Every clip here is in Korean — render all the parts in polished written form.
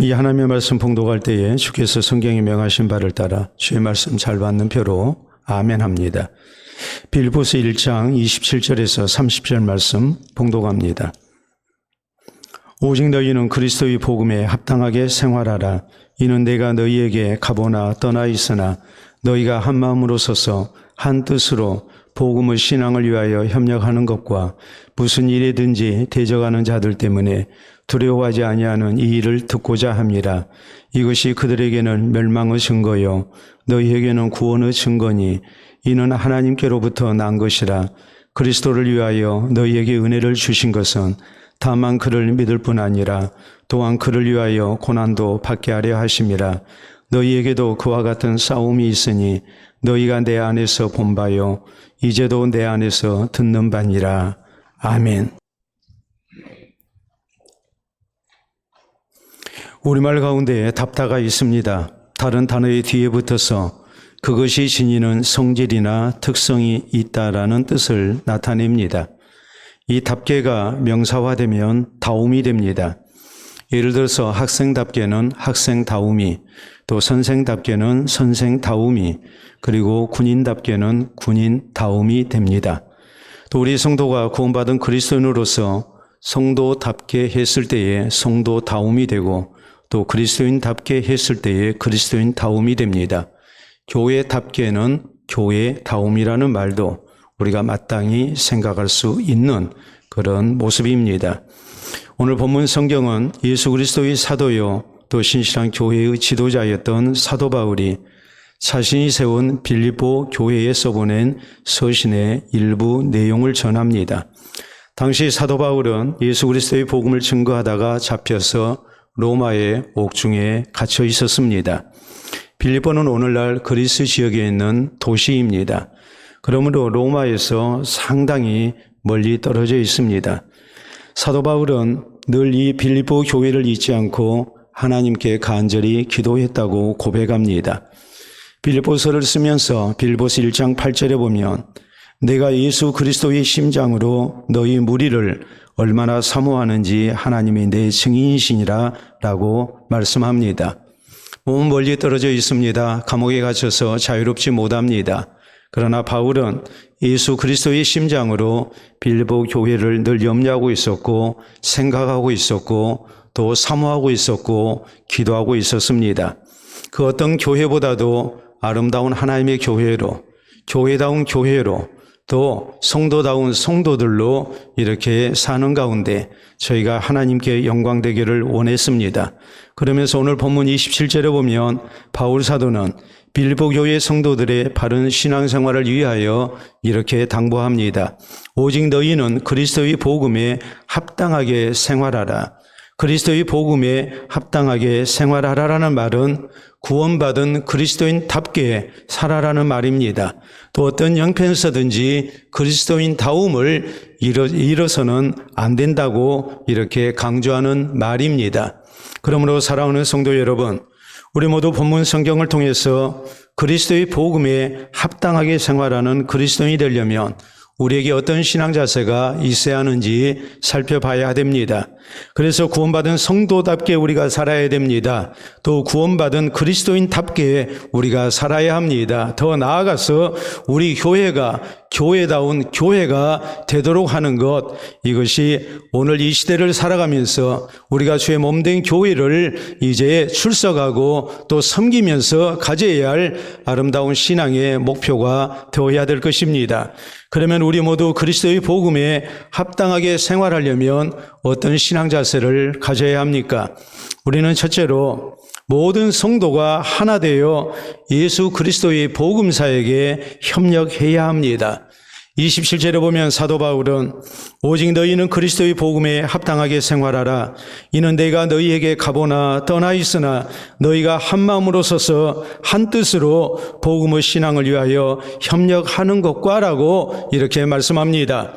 이 하나님의 말씀 봉독할 때에 주께서 성경에 명하신 바를 따라 주의 말씀 잘 받는 표로 아멘 합니다. 빌립보서 1장 27절에서 30절 말씀 봉독합니다. 오직 너희는 그리스도의 복음에 합당하게 생활하라. 이는 내가 너희에게 가보나 떠나 있으나 너희가 한 마음으로 서서 한 뜻으로 복음의 신앙을 위하여 협력하는 것과 무슨 일이든지 대적하는 자들 때문에 두려워하지 아니하는 이 일을 듣고자 합니다. 이것이 그들에게는 멸망의 증거요 너희에게는 구원의 증거니 이는 하나님께로부터 난 것이라. 그리스도를 위하여 너희에게 은혜를 주신 것은 다만 그를 믿을 뿐 아니라 또한 그를 위하여 고난도 받게 하려 하심이라. 너희에게도 그와 같은 싸움이 있으니 너희가 내 안에서 본 바요 이제도 내 안에서 듣는 바니라. 아멘. 우리말 가운데 답다가 있습니다. 다른 단어의 뒤에 붙어서 그것이 지니는 성질이나 특성이 있다라는 뜻을 나타냅니다. 이 답계가 명사화되면 다움이 됩니다. 예를 들어서 학생답게는 학생다움이, 또 선생답게는 선생다움이, 그리고 군인답게는 군인다움이 됩니다. 또 우리 성도가 구원받은 그리스도인으로서 성도답게 했을 때에 성도다움이 되고 또 그리스도인답게 했을 때에 그리스도인다움이 됩니다. 교회답게는 교회다움이라는 말도 우리가 마땅히 생각할 수 있는 그런 모습입니다. 오늘 본문 성경은 예수 그리스도의 사도요 또 신실한 교회의 지도자였던 사도 바울이 자신이 세운 빌립보 교회에 써보낸 서신의 일부 내용을 전합니다. 당시 사도 바울은 예수 그리스도의 복음을 증거하다가 잡혀서 로마의 옥중에 갇혀 있었습니다. 빌립보는 오늘날 그리스 지역에 있는 도시입니다. 그러므로 로마에서 상당히 멀리 떨어져 있습니다. 사도 바울은 늘 이 빌립보 교회를 잊지 않고 하나님께 간절히 기도했다고 고백합니다. 빌립보서를 쓰면서 빌립보서 1장 8절에 보면 내가 예수 그리스도의 심장으로 너희 무리를 얼마나 사모하는지 하나님이 내 증인이시니라 라고 말씀합니다. 몸은 멀리 떨어져 있습니다. 감옥에 갇혀서 자유롭지 못합니다. 그러나 바울은 예수 그리스도의 심장으로 빌립보 교회를 늘 염려하고 있었고 생각하고 있었고 또 사모하고 있었고 기도하고 있었습니다. 그 어떤 교회보다도 아름다운 하나님의 교회로, 교회다운 교회로, 또 성도다운 성도들로 이렇게 사는 가운데 저희가 하나님께 영광되기를 원했습니다. 그러면서 오늘 본문 27절에 보면 바울 사도는 빌립보 교회 성도들의 바른 신앙생활을 위하여 이렇게 당부합니다. 오직 너희는 그리스도의 복음에 합당하게 생활하라. 그리스도의 복음에 합당하게 생활하라라는 말은 구원받은 그리스도인답게 살아라는 말입니다. 또 어떤 형편에서든지 그리스도인다움을 잃어서는 안 된다고 이렇게 강조하는 말입니다. 그러므로 사랑하는 성도 여러분, 우리 모두 본문 성경을 통해서 그리스도의 복음에 합당하게 생활하는 그리스도인이 되려면 우리에게 어떤 신앙 자세가 있어야 하는지 살펴봐야 됩니다. 그래서 구원받은 성도답게 우리가 살아야 됩니다. 또 구원받은 그리스도인답게 우리가 살아야 합니다. 더 나아가서 우리 교회가 교회다운 교회가 되도록 하는 것, 이것이 오늘 이 시대를 살아가면서 우리가 주의 몸된 교회를 이제 출석하고 또 섬기면서 가져야 할 아름다운 신앙의 목표가 되어야 될 것입니다. 그러면 우리 모두 그리스도의 복음에 합당하게 생활하려면 어떤 신앙 자세를 가져야 합니까? 우리는 첫째로 모든 성도가 하나 되어 예수 그리스도의 복음사에게 협력해야 합니다. 27절에 보면 사도 바울은 오직 너희는 그리스도의 복음에 합당하게 생활하라. 이는 내가 너희에게 가보나 떠나 있으나 너희가 한 마음으로 서서 한 뜻으로 복음의 신앙을 위하여 협력하는 것과 라고 이렇게 말씀합니다.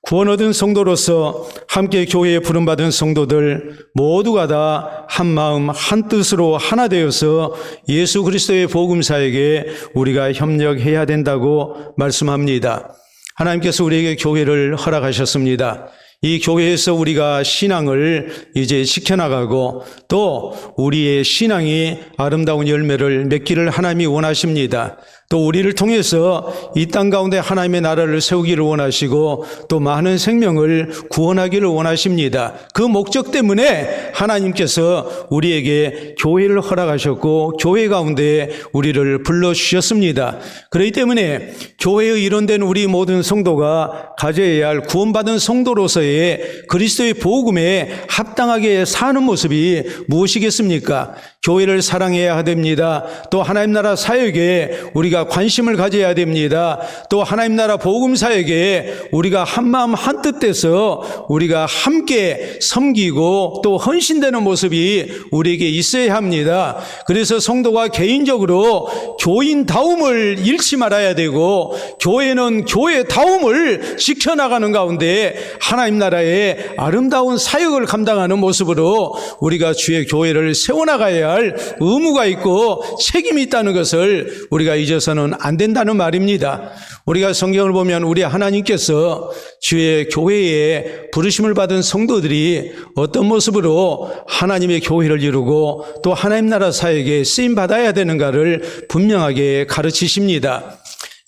구원 얻은 성도로서 함께 교회에 부름받은 성도들 모두가 다 한 마음 한 뜻으로 하나 되어서 예수 그리스도의 복음사에게 우리가 협력해야 된다고 말씀합니다. 하나님께서 우리에게 교회를 허락하셨습니다. 이 교회에서 우리가 신앙을 이제 지켜나가고 또 우리의 신앙이 아름다운 열매를 맺기를 하나님이 원하십니다. 또 우리를 통해서 이 땅 가운데 하나님의 나라를 세우기를 원하시고 또 많은 생명을 구원하기를 원하십니다. 그 목적 때문에 하나님께서 우리에게 교회를 허락하셨고 교회 가운데 우리를 불러주셨습니다. 그렇기 때문에 교회의 일원된 우리 모든 성도가 가져야 할 구원받은 성도로서의 그리스도의 복음에 합당하게 사는 모습이 무엇이겠습니까? 교회를 사랑해야 됩니다. 또 하나님 나라 사역에 우리가 관심을 가져야 됩니다. 또 하나님 나라 복음 사역에 우리가 한마음 한뜻 돼서 우리가 함께 섬기고 또 헌신되는 모습이 우리에게 있어야 합니다. 그래서 성도가 개인적으로 교인다움을 잃지 말아야 되고 교회는 교회다움을 지켜나가는 가운데 하나님 나라의 아름다운 사역을 감당하는 모습으로 우리가 주의 교회를 세워나가야 할 의무가 있고 책임이 있다는 것을 우리가 잊어서는 안 된다는 말입니다. 우리가 성경을 보면 우리 하나님께서 주의 교회에 부르심을 받은 성도들이 어떤 모습으로 하나님의 교회를 이루고 또 하나님 나라 사역에 쓰임받아야 되는가를 분명하게 가르치십니다.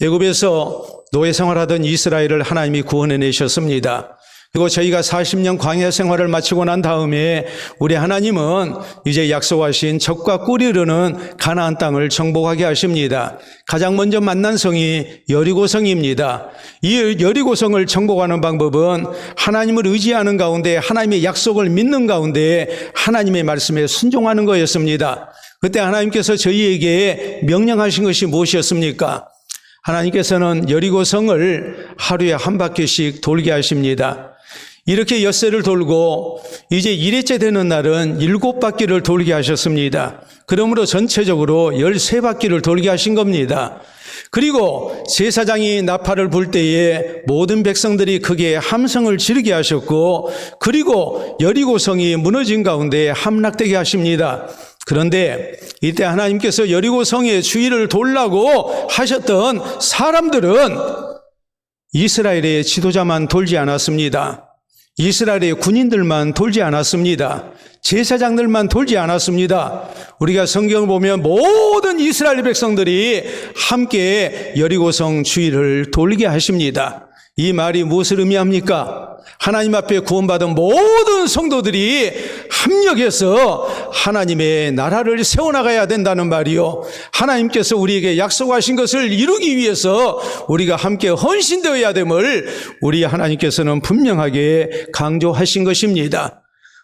애굽에서 노예 생활하던 이스라엘을 하나님이 구원해내셨습니다. 그리고 저희가 40년 광야 생활을 마치고 난 다음에 우리 하나님은 이제 약속하신 젖과 꿀이 흐르는 가나안 땅을 정복하게 하십니다. 가장 먼저 만난 성이 여리고성입니다. 이 여리고성을 정복하는 방법은 하나님을 의지하는 가운데 하나님의 약속을 믿는 가운데 하나님의 말씀에 순종하는 거였습니다. 그때 하나님께서 저희에게 명령하신 것이 무엇이었습니까? 하나님께서는 여리고성을 하루에 한 바퀴씩 돌게 하십니다. 이렇게 엿새를 돌고 이제 1회째 되는 날은 7바퀴를 돌게 하셨습니다. 그러므로 전체적으로 13바퀴를 돌게 하신 겁니다. 그리고 제사장이 나팔을 불 때에 모든 백성들이 크게 함성을 지르게 하셨고 그리고 여리고성이 무너진 가운데 함락되게 하십니다. 그런데 이때 하나님께서 여리고성의 주위를 돌라고 하셨던 사람들은 이스라엘의 지도자만 돌지 않았습니다. 이스라엘의 군인들만 돌지 않았습니다. 제사장들만 돌지 않았습니다. 우리가 성경을 보면 모든 이스라엘 백성들이 함께 여리고성 주위를 돌게 하십니다. 이 말이 무엇을 의미합니까? 하나님 앞에 구원받은 모든 성도들이 합력해서 하나님의 나라를 세워나가야 된다는 말이요. 하나님께서 우리에게 약속하신 것을 이루기 위해서 우리가 함께 헌신되어야 됨을 우리 하나님께서는 분명하게 강조하신 것입니다.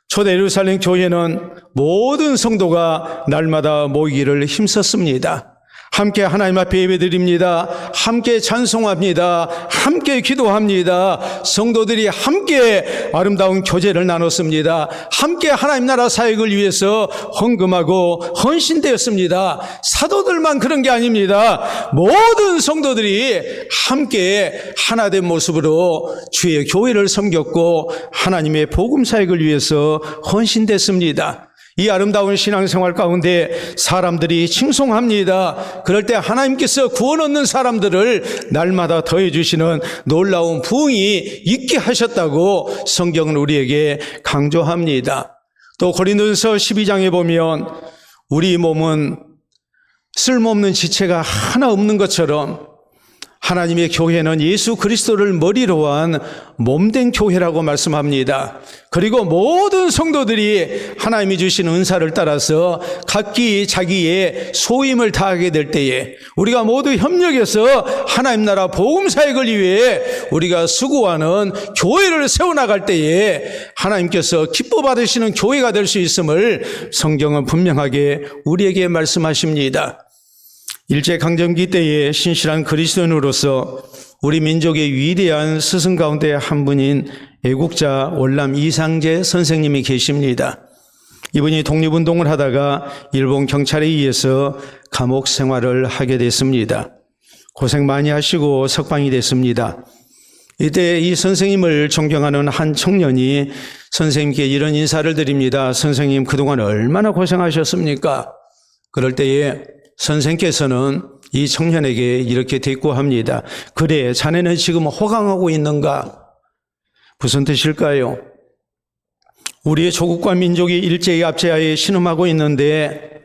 초대 예루살렘 교회는 모든 성도가 날마다 모이기를 힘썼습니다. 함께 하나님 앞에 예배드립니다. 함께 찬송합니다. 함께 기도합니다. 성도들이 함께 아름다운 교제를 나눴습니다. 함께 하나님 나라 사역을 위해서 헌금하고 헌신되었습니다. 사도들만 그런 게 아닙니다. 모든 성도들이 함께 하나된 모습으로 주의 교회를 섬겼고 하나님의 복음 사역을 위해서 헌신됐습니다. 이 아름다운 신앙생활 가운데 사람들이 칭송합니다. 그럴 때 하나님께서 구원 얻는 사람들을 날마다 더해주시는 놀라운 부흥이 있게 하셨다고 성경은 우리에게 강조합니다. 또 고린도전서 12장에 보면 우리 몸은 쓸모없는 지체가 하나 없는 것처럼 하나님의 교회는 예수 그리스도를 머리로 한 몸된 교회라고 말씀합니다. 그리고 모든 성도들이 하나님이 주신 은사를 따라서 각기 자기의 소임을 다하게 될 때에 우리가 모두 협력해서 하나님 나라 복음 사역을 위해 우리가 수고하는 교회를 세워나갈 때에 하나님께서 기뻐 받으시는 교회가 될 수 있음을 성경은 분명하게 우리에게 말씀하십니다. 일제강점기 때에 신실한 그리스도인으로서 우리 민족의 위대한 스승 가운데 한 분인 애국자 월남 이상재 선생님이 계십니다. 이분이 독립운동을 하다가 일본 경찰에 의해서 감옥 생활을 하게 됐습니다. 고생 많이 하시고 석방이 됐습니다. 이때 이 선생님을 존경하는 한 청년이 선생님께 이런 인사를 드립니다. 선생님 그동안 얼마나 고생하셨습니까? 그럴 때에 선생께서는 이 청년에게 이렇게 대꾸합니다. 그래, 자네는 지금 호강하고 있는가? 무슨 뜻일까요? 우리의 조국과 민족이 일제의 압제하에 신음하고 있는데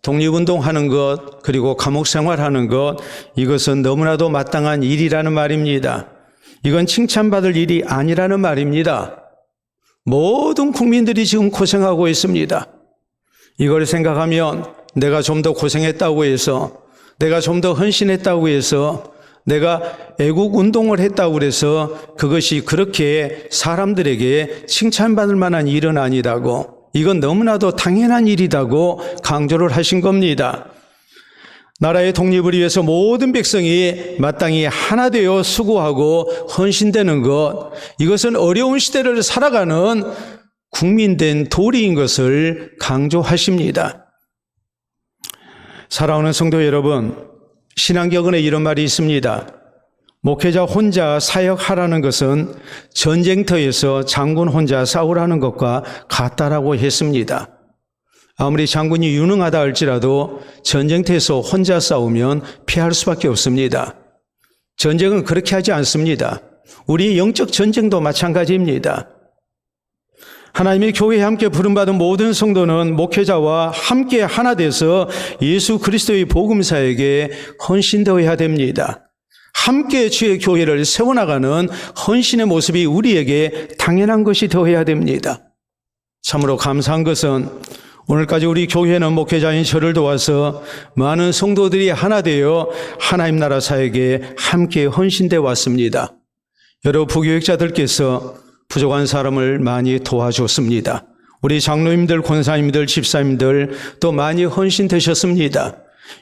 독립운동하는 것, 그리고 감옥 생활하는 것, 이것은 너무나도 마땅한 일이라는 말입니다. 이건 칭찬받을 일이 아니라는 말입니다. 모든 국민들이 지금 고생하고 있습니다. 이걸 생각하면 내가 좀 더 고생했다고 해서, 내가 좀 더 헌신했다고 해서, 내가 애국운동을 했다고 해서 그것이 그렇게 사람들에게 칭찬받을 만한 일은 아니다고, 이건 너무나도 당연한 일이라고 강조를 하신 겁니다. 나라의 독립을 위해서 모든 백성이 마땅히 하나 되어 수고하고 헌신되는 것, 이것은 어려운 시대를 살아가는 국민된 도리인 것을 강조하십니다. 사랑하는 성도 여러분, 신앙격언에 이런 말이 있습니다. 목회자 혼자 사역하라는 것은 전쟁터에서 장군 혼자 싸우라는 것과 같다라고 했습니다. 아무리 장군이 유능하다 할지라도 전쟁터에서 혼자 싸우면 피할 수밖에 없습니다. 전쟁은 그렇게 하지 않습니다. 우리의 영적 전쟁도 마찬가지입니다. 하나님의 교회에 함께 부름받은 모든 성도는 목회자와 함께 하나 돼서 예수 그리스도의 복음사에게 헌신되어야 됩니다. 함께 주의 교회를 세워나가는 헌신의 모습이 우리에게 당연한 것이 되어야 됩니다. 참으로 감사한 것은 오늘까지 우리 교회는 목회자인 저를 도와서 많은 성도들이 하나 되어 하나님 나라 사역에 함께 헌신되어 왔습니다. 여러 부교육자들께서 부족한 사람을 많이 도와줬습니다. 우리 장로님들, 권사님들, 집사님들 또 많이 헌신되셨습니다.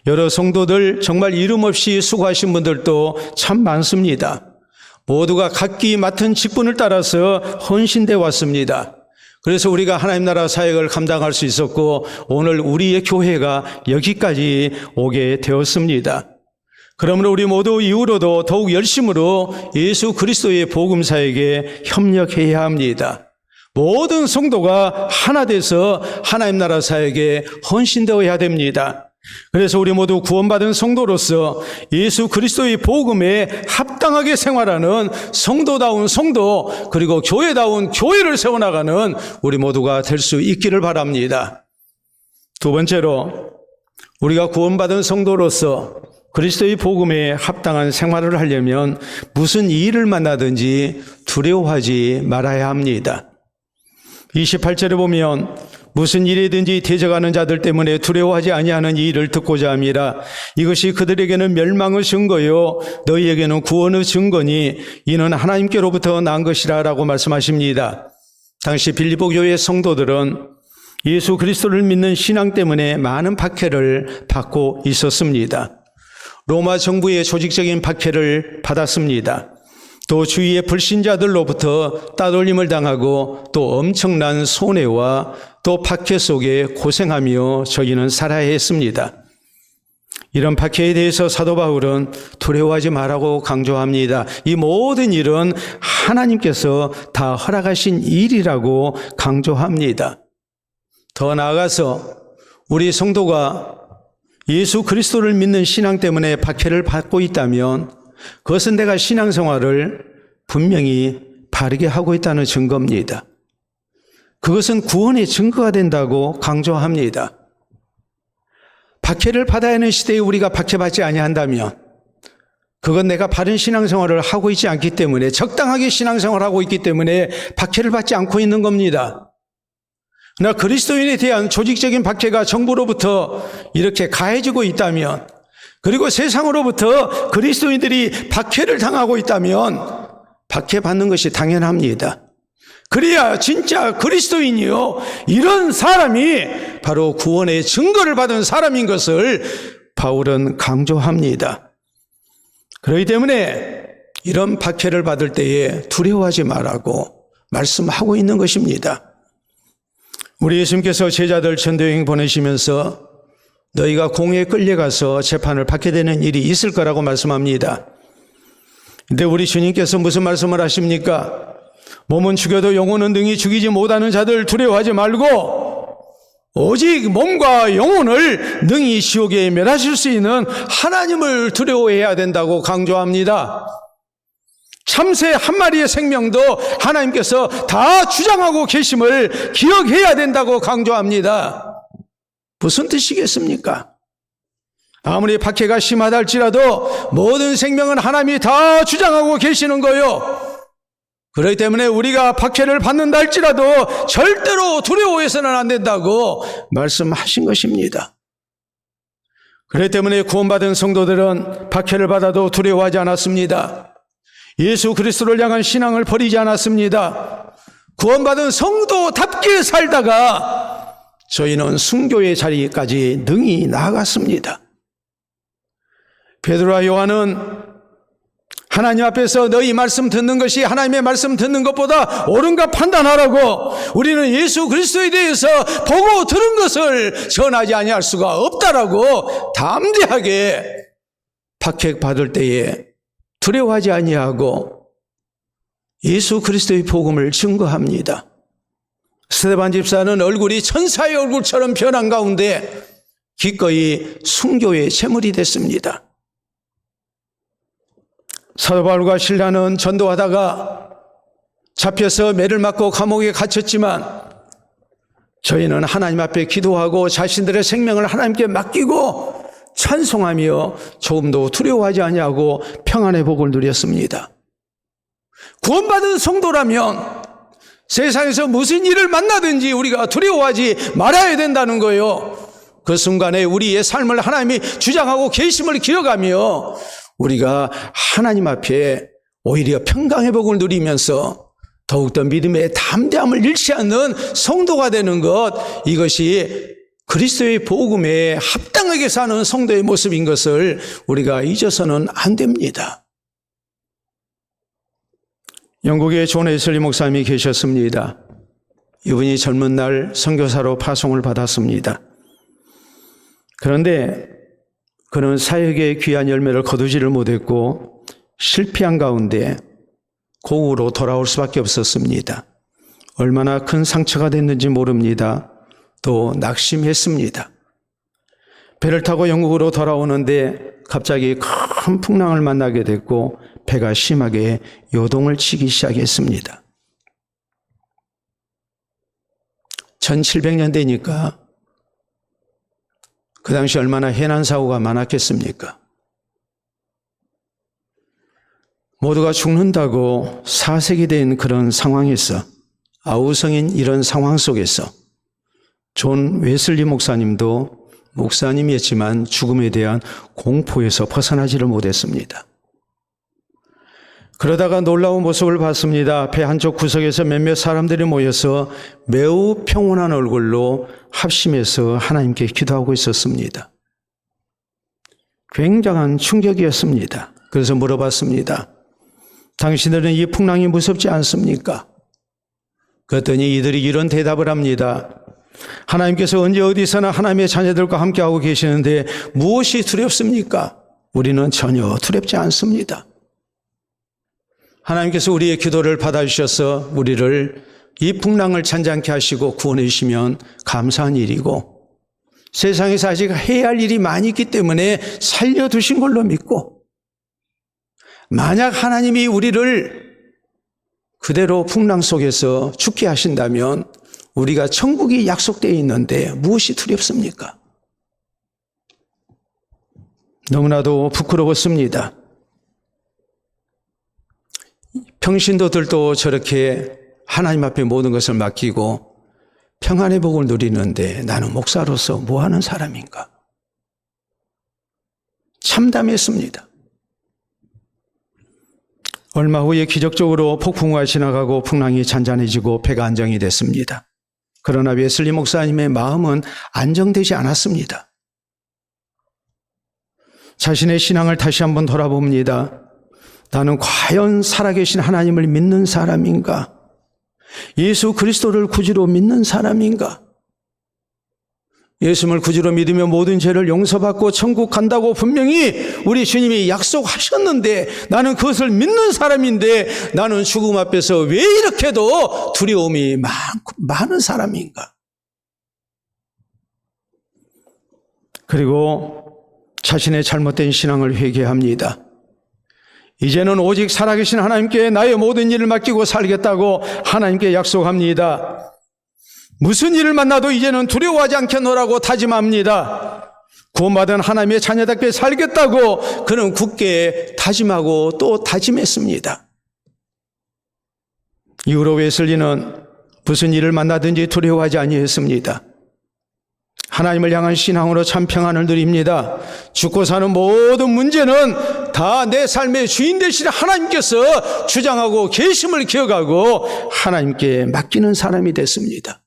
여러 성도들 정말 이름 없이 수고하신 분들도 참 많습니다. 모두가 각기 맡은 직분을 따라서 헌신되어 왔습니다. 그래서 우리가 하나님 나라 사역을 감당할 수 있었고 오늘 우리의 교회가 여기까지 오게 되었습니다. 그러므로 우리 모두 이후로도 더욱 열심으로 예수 그리스도의 복음사에게 협력해야 합니다. 모든 성도가 하나 돼서 하나님 나라 사역에 헌신되어야 됩니다. 그래서 우리 모두 구원받은 성도로서 예수 그리스도의 복음에 합당하게 생활하는 성도다운 성도, 그리고 교회다운 교회를 세워나가는 우리 모두가 될 수 있기를 바랍니다. 두 번째로, 우리가 구원받은 성도로서 그리스도의 복음에 합당한 생활을 하려면 무슨 일을 만나든지 두려워하지 말아야 합니다. 28절에 보면 무슨 일이든지 대적하는 자들 때문에 두려워하지 아니하는 이 일을 듣고자 함이라. 이것이 그들에게는 멸망의 증거요 너희에게는 구원의 증거니 이는 하나님께로부터 난 것이라 라고 말씀하십니다. 당시 빌립보 교회 성도들은 예수 그리스도를 믿는 신앙 때문에 많은 박해를 받고 있었습니다. 로마 정부의 조직적인 박해를 받았습니다. 또 주위의 불신자들로부터 따돌림을 당하고 또 엄청난 손해와 또 박해 속에 고생하며 저희는 살아야 했습니다. 이런 박해에 대해서 사도 바울은 두려워하지 말라고 강조합니다. 이 모든 일은 하나님께서 다 허락하신 일이라고 강조합니다. 더 나아가서 우리 성도가 예수 그리스도를 믿는 신앙 때문에 박해를 받고 있다면 그것은 내가 신앙생활을 분명히 바르게 하고 있다는 증거입니다. 그것은 구원의 증거가 된다고 강조합니다. 박해를 받아야 하는 시대에 우리가 박해받지 아니한다면 그건 내가 바른 신앙생활을 하고 있지 않기 때문에, 적당하게 신앙생활을 하고 있기 때문에 박해를 받지 않고 있는 겁니다. 그러나 그리스도인에 대한 조직적인 박해가 정부로부터 이렇게 가해지고 있다면, 그리고 세상으로부터 그리스도인들이 박해를 당하고 있다면 박해받는 것이 당연합니다. 그래야 진짜 그리스도인이요, 이런 사람이 바로 구원의 증거를 받은 사람인 것을 바울은 강조합니다. 그렇기 때문에 이런 박해를 받을 때에 두려워하지 말라고 말씀하고 있는 것입니다. 우리 예수님께서 제자들 전도여행 보내시면서 너희가 공회에 끌려가서 재판을 받게 되는 일이 있을 거라고 말씀합니다. 근데 우리 주님께서 무슨 말씀을 하십니까? 몸은 죽여도 영혼은 능히 죽이지 못하는 자들 두려워하지 말고 오직 몸과 영혼을 능히 지옥에 멸하실 수 있는 하나님을 두려워해야 된다고 강조합니다. 참새 한 마리의 생명도 하나님께서 다 주장하고 계심을 기억해야 된다고 강조합니다. 무슨 뜻이겠습니까? 아무리 박해가 심하다 할지라도 모든 생명은 하나님이 다 주장하고 계시는 거요. 그렇기 때문에 우리가 박해를 받는다 할지라도 절대로 두려워해서는 안 된다고 말씀하신 것입니다. 그렇기 때문에 구원받은 성도들은 박해를 받아도 두려워하지 않았습니다. 예수 그리스도를 향한 신앙을 버리지 않았습니다. 구원받은 성도답게 살다가 저희는 순교의 자리까지 능히 나아갔습니다. 베드로와 요한은 하나님 앞에서 너희 말씀 듣는 것이 하나님의 말씀 듣는 것보다 옳은가 판단하라고, 우리는 예수 그리스도에 대해서 보고 들은 것을 전하지 아니할 수가 없다라고 담대하게 박해받을 때에 두려워하지 아니하고 예수 그리스도의 복음을 증거합니다. 스데반 집사는 얼굴이 천사의 얼굴처럼 변한 가운데 기꺼이 순교의 제물이 됐습니다. 사도 바울과 실라는 전도하다가 잡혀서 매를 맞고 감옥에 갇혔지만 저희는 하나님 앞에 기도하고 자신들의 생명을 하나님께 맡기고 찬송하며 조금도 두려워하지 아니하고 평안의 복을 누렸습니다. 구원받은 성도라면 세상에서 무슨 일을 만나든지 우리가 두려워하지 말아야 된다는 거예요. 그 순간에 우리의 삶을 하나님이 주장하고 계심을 기억하며 우리가 하나님 앞에 오히려 평강의 복을 누리면서 더욱더 믿음의 담대함을 잃지 않는 성도가 되는 것, 이것이 그리스도의 복음에 합당하게 사는 성도의 모습인 것을 우리가 잊어서는 안 됩니다. 영국에 존 웨슬리 목사님이 계셨습니다. 이분이 젊은 날 선교사로 파송을 받았습니다. 그런데 그는 사역의 귀한 열매를 거두지를 못했고 실패한 가운데 고국으로 돌아올 수밖에 없었습니다. 얼마나 큰 상처가 됐는지 모릅니다. 또 낙심했습니다. 배를 타고 영국으로 돌아오는데 갑자기 큰 풍랑을 만나게 됐고 배가 심하게 요동을 치기 시작했습니다. 1700년대니까 그 당시 얼마나 해난 사고가 많았겠습니까? 모두가 죽는다고 사색이 된 그런 상황에서, 아우성인 이런 상황 속에서 존 웨슬리 목사님도 목사님이었지만 죽음에 대한 공포에서 벗어나지를 못했습니다. 그러다가 놀라운 모습을 봤습니다. 배 한쪽 구석에서 몇몇 사람들이 모여서 매우 평온한 얼굴로 합심해서 하나님께 기도하고 있었습니다. 굉장한 충격이었습니다. 그래서 물어봤습니다. 당신들은 이 풍랑이 무섭지 않습니까? 그랬더니 이들이 이런 대답을 합니다. 하나님께서 언제 어디서나 하나님의 자녀들과 함께하고 계시는데 무엇이 두렵습니까? 우리는 전혀 두렵지 않습니다. 하나님께서 우리의 기도를 받아주셔서 우리를 이 풍랑을 잔잔케 하시고 구원해 주시면 감사한 일이고, 세상에서 아직 해야 할 일이 많이 있기 때문에 살려두신 걸로 믿고, 만약 하나님이 우리를 그대로 풍랑 속에서 죽게 하신다면 우리가 천국이 약속되어 있는데 무엇이 두렵습니까? 너무나도 부끄러웠습니다. 평신도들도 저렇게 하나님 앞에 모든 것을 맡기고 평안의 복을 누리는데 나는 목사로서 뭐 하는 사람인가? 참담했습니다. 얼마 후에 기적적으로 폭풍우가 지나가고 풍랑이 잔잔해지고 배가 안정이 됐습니다. 그러나 웨슬리 목사님의 마음은 안정되지 않았습니다. 자신의 신앙을 다시 한번 돌아봅니다. 나는 과연 살아계신 하나님을 믿는 사람인가? 예수 그리스도를 구주로 믿는 사람인가? 예수를 구주로 믿으며 모든 죄를 용서받고 천국 간다고 분명히 우리 주님이 약속하셨는데 나는 그것을 믿는 사람인데 나는 죽음 앞에서 왜 이렇게도 두려움이 많은 사람인가? 그리고 자신의 잘못된 신앙을 회개합니다. 이제는 오직 살아계신 하나님께 나의 모든 일을 맡기고 살겠다고 하나님께 약속합니다. 무슨 일을 만나도 이제는 두려워하지 않겠노라고 다짐합니다. 구원받은 하나님의 자녀답게 살겠다고 그는 굳게 다짐하고 또 다짐했습니다. 이후로 웨슬리는 무슨 일을 만나든지 두려워하지 아니했습니다. 하나님을 향한 신앙으로 참 평안을 누립니다. 죽고 사는 모든 문제는 다 내 삶의 주인 되신 하나님께서 주장하고 계심을 기억하고 하나님께 맡기는 사람이 됐습니다.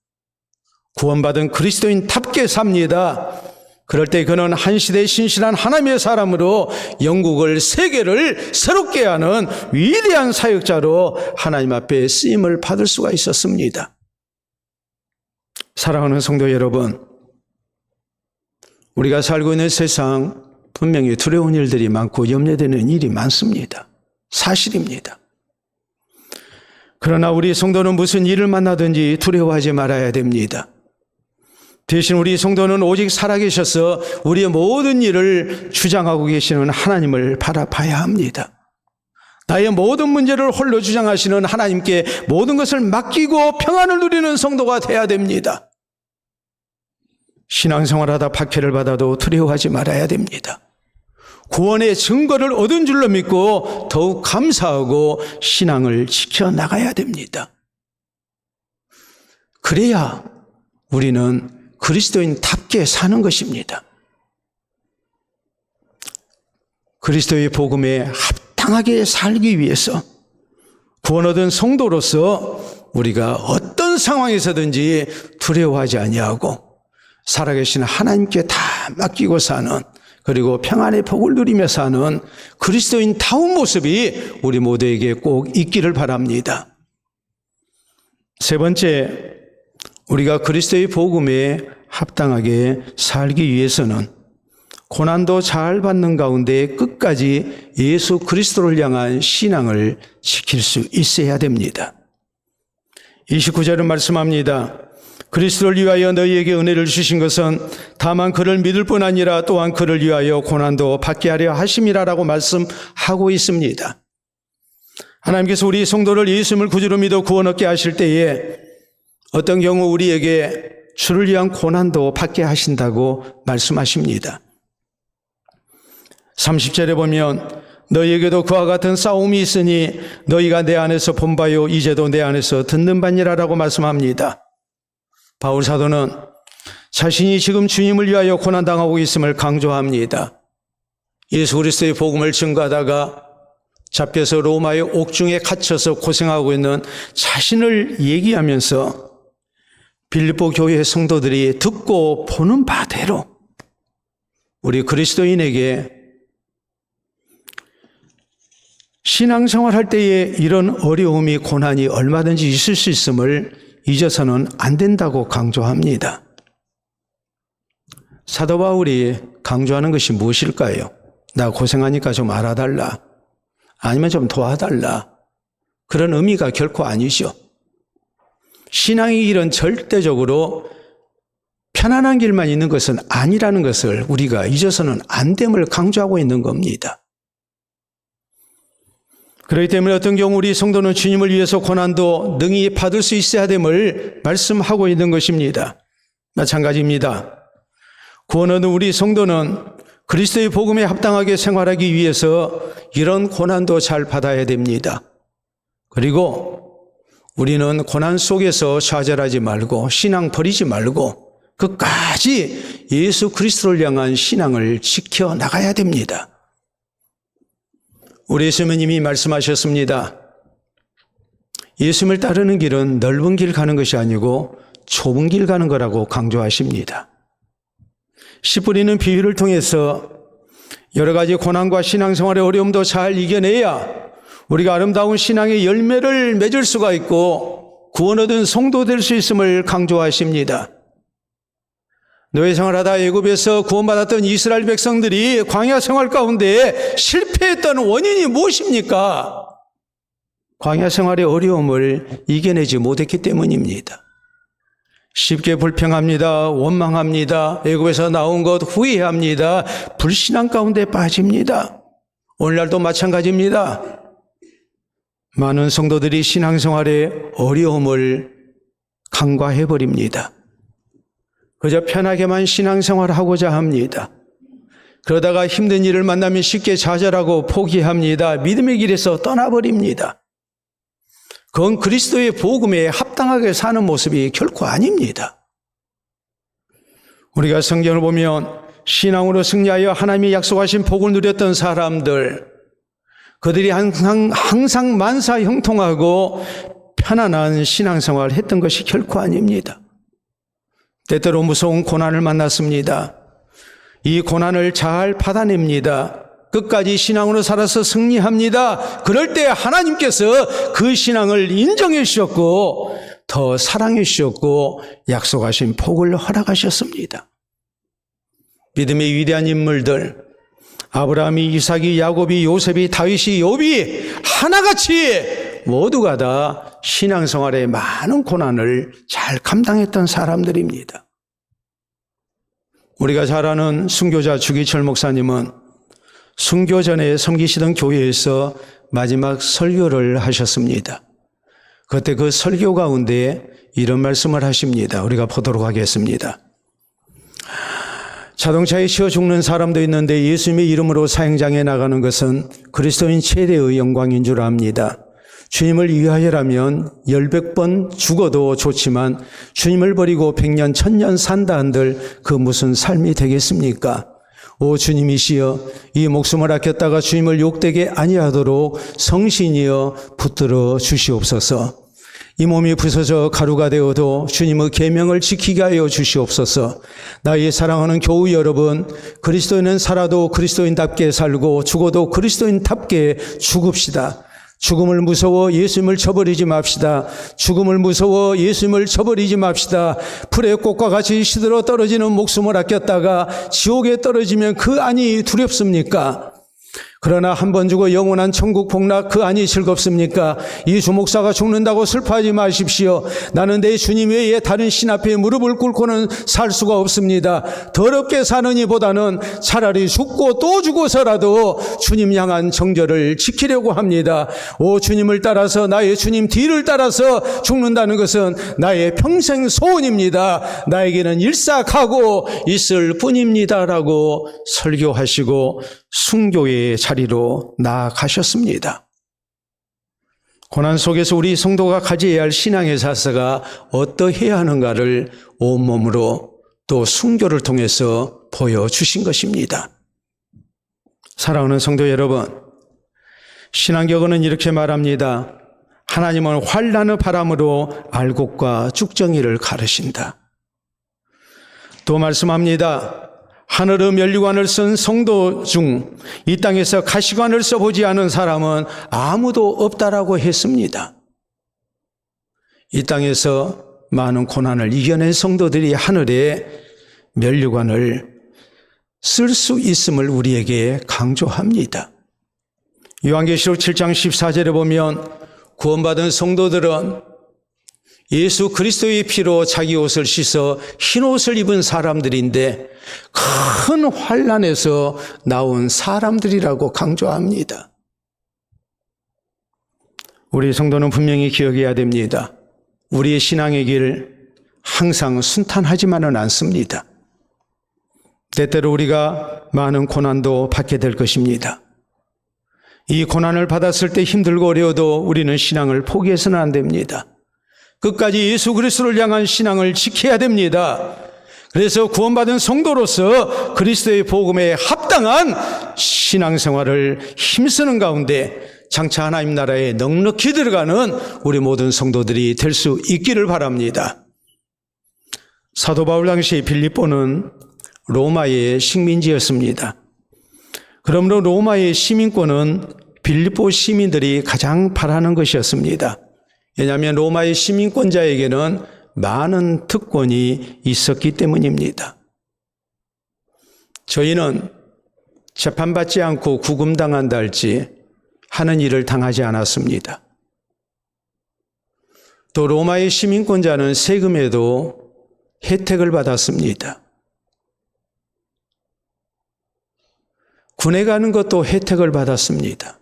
구원받은 그리스도인답게 삽니다. 그럴 때 그는 한 시대의 신실한 하나님의 사람으로 영국을, 세계를 새롭게 하는 위대한 사역자로 하나님 앞에 쓰임을 받을 수가 있었습니다. 사랑하는 성도 여러분, 우리가 살고 있는 세상 분명히 두려운 일들이 많고 염려되는 일이 많습니다. 사실입니다. 그러나 우리 성도는 무슨 일을 만나든지 두려워하지 말아야 됩니다. 대신 우리 성도는 오직 살아계셔서 우리의 모든 일을 주장하고 계시는 하나님을 바라봐야 합니다. 나의 모든 문제를 홀로 주장하시는 하나님께 모든 것을 맡기고 평안을 누리는 성도가 되어야 됩니다. 신앙생활하다 박해를 받아도 두려워하지 말아야 됩니다. 구원의 증거를 얻은 줄로 믿고 더욱 감사하고 신앙을 지켜나가야 됩니다. 그래야 우리는 그리스도인답게 사는 것입니다. 그리스도의 복음에 합당하게 살기 위해서 구원 얻은 성도로서 우리가 어떤 상황에서든지 두려워하지 아니하고 살아계신 하나님께 다 맡기고 사는, 그리고 평안의 복을 누리며 사는 그리스도인다운 모습이 우리 모두에게 꼭 있기를 바랍니다. 세 번째, 우리가 그리스도의 복음에 합당하게 살기 위해서는 고난도 잘 받는 가운데 끝까지 예수 그리스도를 향한 신앙을 지킬 수 있어야 됩니다. 29절은 말씀합니다. 그리스도를 위하여 너희에게 은혜를 주신 것은 다만 그를 믿을 뿐 아니라 또한 그를 위하여 고난도 받게 하려 하심이라라고 말씀하고 있습니다. 하나님께서 우리 성도를 예수님을 구주로 믿어 구원 얻게 하실 때에 어떤 경우 우리에게 주를 위한 고난도 받게 하신다고 말씀하십니다. 30절에 보면 너희에게도 그와 같은 싸움이 있으니 너희가 내 안에서 본 바요 이제도 내 안에서 듣는 바니라라고 말씀합니다. 바울 사도는 자신이 지금 주님을 위하여 고난당하고 있음을 강조합니다. 예수 그리스도의 복음을 증거하다가 잡혀서 로마의 옥중에 갇혀서 고생하고 있는 자신을 얘기하면서 빌립보 교회 성도들이 듣고 보는 바대로 우리 그리스도인에게 신앙생활할 때에 이런 어려움이 고난이 얼마든지 있을 수 있음을 잊어서는 안 된다고 강조합니다. 사도 바울이 강조하는 것이 무엇일까요? 나 고생하니까 좀 알아달라, 아니면 좀 도와달라, 그런 의미가 결코 아니죠. 신앙의 길은 절대적으로 편안한 길만 있는 것은 아니라는 것을 우리가 잊어서는 안 됨을 강조하고 있는 겁니다. 그렇기 때문에 어떤 경우 우리 성도는 주님을 위해서 고난도 능히 받을 수 있어야 됨을 말씀하고 있는 것입니다. 마찬가지입니다. 구원 얻은 우리 성도는 그리스도의 복음에 합당하게 생활하기 위해서 이런 고난도 잘 받아야 됩니다. 그리고 우리는 고난 속에서 좌절하지 말고 신앙 버리지 말고 끝까지 예수 그리스도를 향한 신앙을 지켜나가야 됩니다. 우리 예수님이 말씀하셨습니다. 예수님을 따르는 길은 넓은 길 가는 것이 아니고 좁은 길 가는 거라고 강조하십니다. 씨 뿌리는 비유를 통해서 여러 가지 고난과 신앙생활의 어려움도 잘 이겨내야 우리가 아름다운 신앙의 열매를 맺을 수가 있고 구원 얻은 성도 될 수 있음을 강조하십니다. 노예 생활하다 애굽에서 구원받았던 이스라엘 백성들이 광야 생활 가운데 실패했던 원인이 무엇입니까? 광야 생활의 어려움을 이겨내지 못했기 때문입니다. 쉽게 불평합니다. 원망합니다. 애굽에서 나온 것 후회합니다. 불신앙 가운데 빠집니다. 오늘날도 마찬가지입니다. 많은 성도들이 신앙생활에 어려움을 간과해버립니다. 그저 편하게만 신앙생활하고자 합니다. 그러다가 힘든 일을 만나면 쉽게 좌절하고 포기합니다. 믿음의 길에서 떠나버립니다. 그건 그리스도의 복음에 합당하게 사는 모습이 결코 아닙니다. 우리가 성경을 보면 신앙으로 승리하여 하나님이 약속하신 복을 누렸던 사람들, 그들이 항상 만사 형통하고 편안한 신앙생활을 했던 것이 결코 아닙니다. 때때로 무서운 고난을 만났습니다. 이 고난을 잘 받아냅니다. 끝까지 신앙으로 살아서 승리합니다. 그럴 때 하나님께서 그 신앙을 인정해 주셨고 더 사랑해 주셨고 약속하신 복을 허락하셨습니다. 믿음의 위대한 인물들, 아브라함이, 이삭이, 야곱이, 요셉이, 다윗이, 욥이 하나같이 모두가 다 신앙생활에 많은 고난을 잘 감당했던 사람들입니다. 우리가 잘 아는 순교자 주기철 목사님은 순교 전에 섬기시던 교회에서 마지막 설교를 하셨습니다. 그때 그 설교 가운데 이런 말씀을 하십니다. 우리가 보도록 하겠습니다. 자동차에 치여 죽는 사람도 있는데 예수님의 이름으로 사형장에 나가는 것은 그리스도인 최대의 영광인 줄 압니다. 주님을 위하여라면 10번 죽어도 좋지만 주님을 버리고 100년, 1000년 산다 한들 그 무슨 삶이 되겠습니까? 오 주님이시여, 이 목숨을 아꼈다가 주님을 욕되게 아니하도록 성신이여 붙들어 주시옵소서. 이 몸이 부서져 가루가 되어도 주님의 계명을 지키게 하여 주시옵소서. 나의 사랑하는 교우 여러분, 그리스도인은 살아도 그리스도인답게 살고 죽어도 그리스도인답게 죽읍시다. 죽음을 무서워 예수님을 저버리지 맙시다. 죽음을 무서워 예수님을 저버리지 맙시다. 풀의 꽃과 같이 시들어 떨어지는 목숨을 아꼈다가 지옥에 떨어지면 그 안이 두렵습니까? 그러나 한 번 죽어 영원한 천국 복락 그 안이 즐겁습니까? 이 주목사가 죽는다고 슬퍼하지 마십시오. 나는 내 주님 외에 다른 신 앞에 무릎을 꿇고는 살 수가 없습니다. 더럽게 사느니보다는 차라리 죽고 또 죽어서라도 주님 향한 정절을 지키려고 합니다. 오 주님을 따라서, 나의 주님 뒤를 따라서 죽는다는 것은 나의 평생 소원입니다. 나에게는 일삭하고 있을 뿐입니다라고 설교하시고 순교의 자리로 나아가셨습니다. 고난 속에서 우리 성도가 가져야 할 신앙의 자세가 어떠해야 하는가를 온몸으로 또 순교를 통해서 보여주신 것입니다. 사랑하는 성도 여러분, 신앙격언은 이렇게 말합니다. 하나님은 환난의 바람으로 알곡과 쭉정이를 가르신다. 또 말씀합니다. 하늘의 면류관을 쓴 성도 중 이 땅에서 가시관을 써보지 않은 사람은 아무도 없다라고 했습니다. 이 땅에서 많은 고난을 이겨낸 성도들이 하늘에 면류관을 쓸 수 있음을 우리에게 강조합니다. 요한계시록 7장 14절에 보면 구원받은 성도들은 예수 그리스도의 피로 자기 옷을 씻어 흰 옷을 입은 사람들인데 큰 환난에서 나온 사람들이라고 강조합니다. 우리 성도는 분명히 기억해야 됩니다. 우리의 신앙의 길 항상 순탄하지만은 않습니다. 때때로 우리가 많은 고난도 받게 될 것입니다. 이 고난을 받았을 때 힘들고 어려워도 우리는 신앙을 포기해서는 안 됩니다. 끝까지 예수 그리스도를 향한 신앙을 지켜야 됩니다. 그래서 구원받은 성도로서 그리스도의 복음에 합당한 신앙생활을 힘쓰는 가운데 장차 하나님 나라에 넉넉히 들어가는 우리 모든 성도들이 될 수 있기를 바랍니다. 사도 바울 당시 빌립보는 로마의 식민지였습니다. 그러므로 로마의 시민권은 빌립보 시민들이 가장 바라는 것이었습니다. 왜냐하면 로마의 시민권자에게는 많은 특권이 있었기 때문입니다. 저희는 재판받지 않고 구금당한다 할지 하는 일을 당하지 않았습니다. 또 로마의 시민권자는 세금에도 혜택을 받았습니다. 군에 가는 것도 혜택을 받았습니다.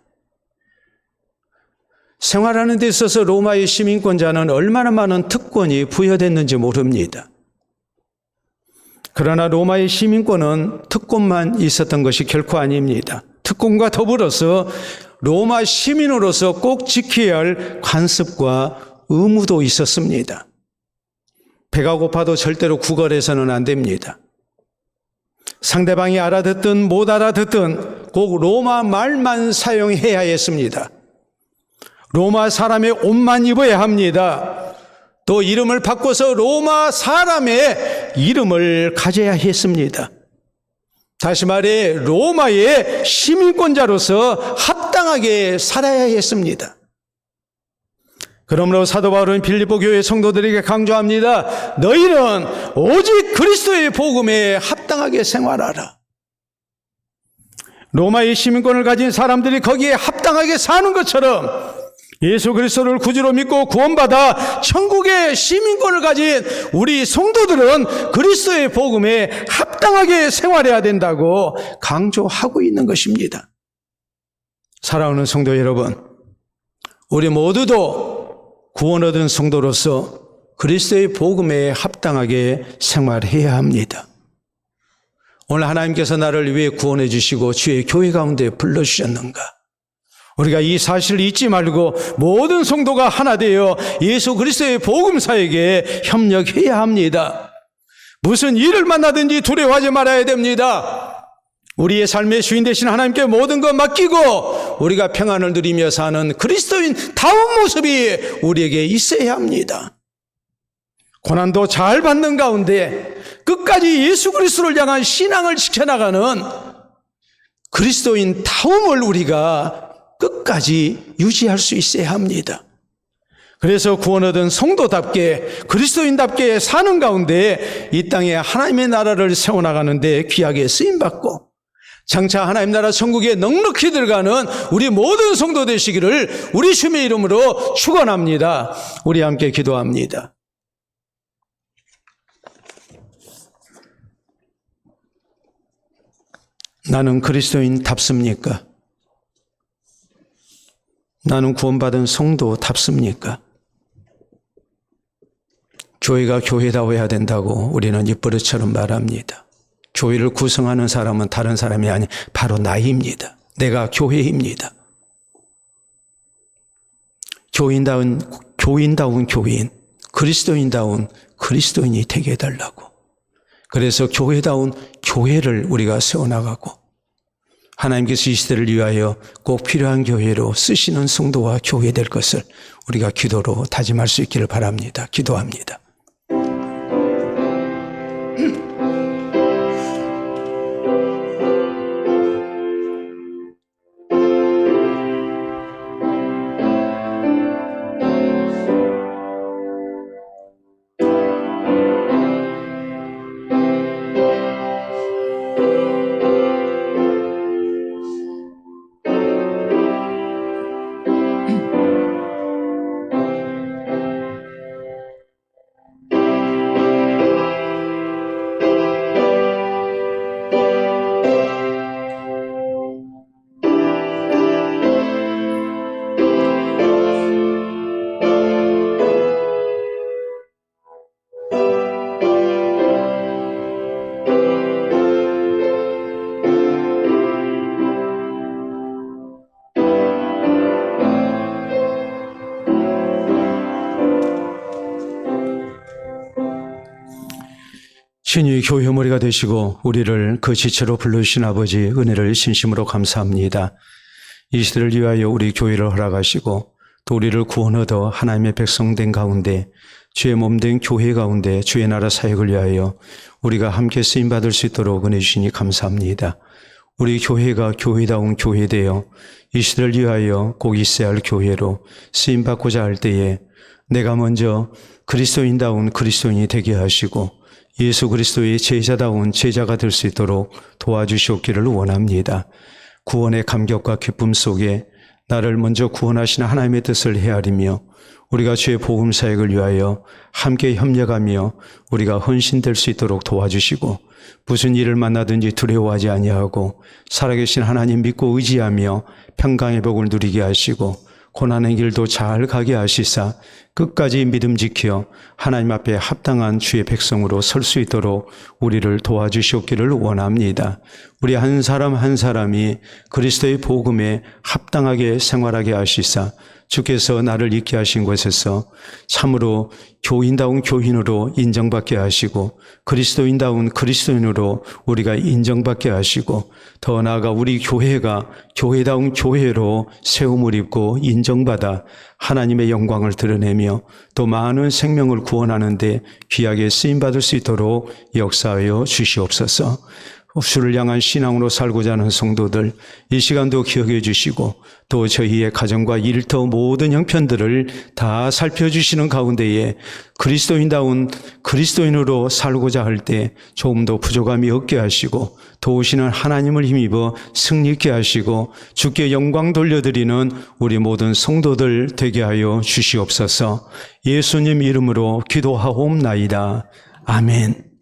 생활하는 데 있어서 로마의 시민권자는 얼마나 많은 특권이 부여됐는지 모릅니다. 그러나 로마의 시민권은 특권만 있었던 것이 결코 아닙니다. 특권과 더불어서 로마 시민으로서 꼭 지켜야 할 관습과 의무도 있었습니다. 배가 고파도 절대로 구걸해서는 안 됩니다. 상대방이 알아듣든 못 알아듣든 꼭 로마 말만 사용해야 했습니다. 로마 사람의 옷만 입어야 합니다. 또 이름을 바꿔서 로마 사람의 이름을 가져야 했습니다. 다시 말해 로마의 시민권자로서 합당하게 살아야 했습니다. 그러므로 사도 바울은 빌립보 교회 성도들에게 강조합니다. 너희는 오직 그리스도의 복음에 합당하게 생활하라. 로마의 시민권을 가진 사람들이 거기에 합당하게 사는 것처럼 예수 그리스도를 구주로 믿고 구원받아 천국의 시민권을 가진 우리 성도들은 그리스도의 복음에 합당하게 생활해야 된다고 강조하고 있는 것입니다. 사랑하는 성도 여러분, 우리 모두도 구원 얻은 성도로서 그리스도의 복음에 합당하게 생활해야 합니다. 오늘 하나님께서 나를 왜 구원해 주시고 주의 교회 가운데 불러주셨는가? 우리가 이 사실을 잊지 말고 모든 성도가 하나 되어 예수 그리스도의 복음사에게 협력해야 합니다. 무슨 일을 만나든지 두려워하지 말아야 됩니다. 우리의 삶의 주인 되신 하나님께 모든 것 맡기고 우리가 평안을 누리며 사는 그리스도인 다운 모습이 우리에게 있어야 합니다. 고난도 잘 받는 가운데 끝까지 예수 그리스도를 향한 신앙을 지켜나가는 그리스도인 다움을 우리가 끝까지 유지할 수 있어야 합니다. 그래서 구원 얻은 성도답게 그리스도인답게 사는 가운데 이 땅에 하나님의 나라를 세워나가는데 귀하게 쓰임받고 장차 하나님 나라 천국에 넉넉히 들어가는 우리 모든 성도 되시기를 우리 주님의 이름으로 축원합니다. 우리 함께 기도합니다. 나는 그리스도인답습니까? 나는 구원받은 성도답습니까? 교회가 교회다워야 된다고 우리는 입버릇처럼 말합니다. 교회를 구성하는 사람은 다른 사람이 아닌 바로 나입니다. 내가 교회입니다. 교인다운 교인, 그리스도인다운 그리스도인이 되게 해달라고. 그래서 교회다운 교회를 우리가 세워나가고 하나님께서 이 시대를 위하여 꼭 필요한 교회로 쓰시는 성도와 교회 될 것을 우리가 기도로 다짐할 수 있기를 바랍니다. 기도합니다. 신이 교회 머리가 되시고 우리를 그 지체로 불러주신 아버지 은혜를 진심으로 감사합니다. 이 시대를 위하여 우리 교회를 허락하시고 또 우리를 구원 얻어 하나님의 백성 된 가운데 주의 몸 된 교회 가운데 주의 나라 사역을 위하여 우리가 함께 쓰임받을 수 있도록 은혜 주시니 감사합니다. 우리 교회가 교회다운 교회 되어 이 시대를 위하여 꼭 있어야 할 교회로 쓰임받고자 할 때에 내가 먼저 그리스도인다운 그리스도인이 되게 하시고 예수 그리스도의 제자다운 제자가 될 수 있도록 도와주시옵기를 원합니다. 구원의 감격과 기쁨 속에 나를 먼저 구원하시는 하나님의 뜻을 헤아리며 우리가 주의 복음 사역을 위하여 함께 협력하며 우리가 헌신될 수 있도록 도와주시고 무슨 일을 만나든지 두려워하지 아니하고 살아계신 하나님 믿고 의지하며 평강의 복을 누리게 하시고 고난의 길도 잘 가게 하시사 끝까지 믿음 지켜 하나님 앞에 합당한 주의 백성으로 설 수 있도록 우리를 도와주시옵기를 원합니다. 우리 한 사람 한 사람이 그리스도의 복음에 합당하게 생활하게 하시사 주께서 나를 있게 하신 곳에서 참으로 교인다운 교인으로 인정받게 하시고 그리스도인다운 그리스도인으로 우리가 인정받게 하시고 더 나아가 우리 교회가 교회다운 교회로 세움을 입고 인정받아 하나님의 영광을 드러내며 또 많은 생명을 구원하는 데 귀하게 쓰임받을 수 있도록 역사하여 주시옵소서. 주를 향한 신앙으로 살고자 하는 성도들 이 시간도 기억해 주시고 또 저희의 가정과 일터 모든 형편들을 다 살펴주시는 가운데에 그리스도인다운 그리스도인으로 살고자 할 때 조금 더 부족함이 없게 하시고 도우시는 하나님을 힘입어 승리케 하시고 주께 영광 돌려드리는 우리 모든 성도들 되게 하여 주시옵소서. 예수님 이름으로 기도하옵나이다. 아멘.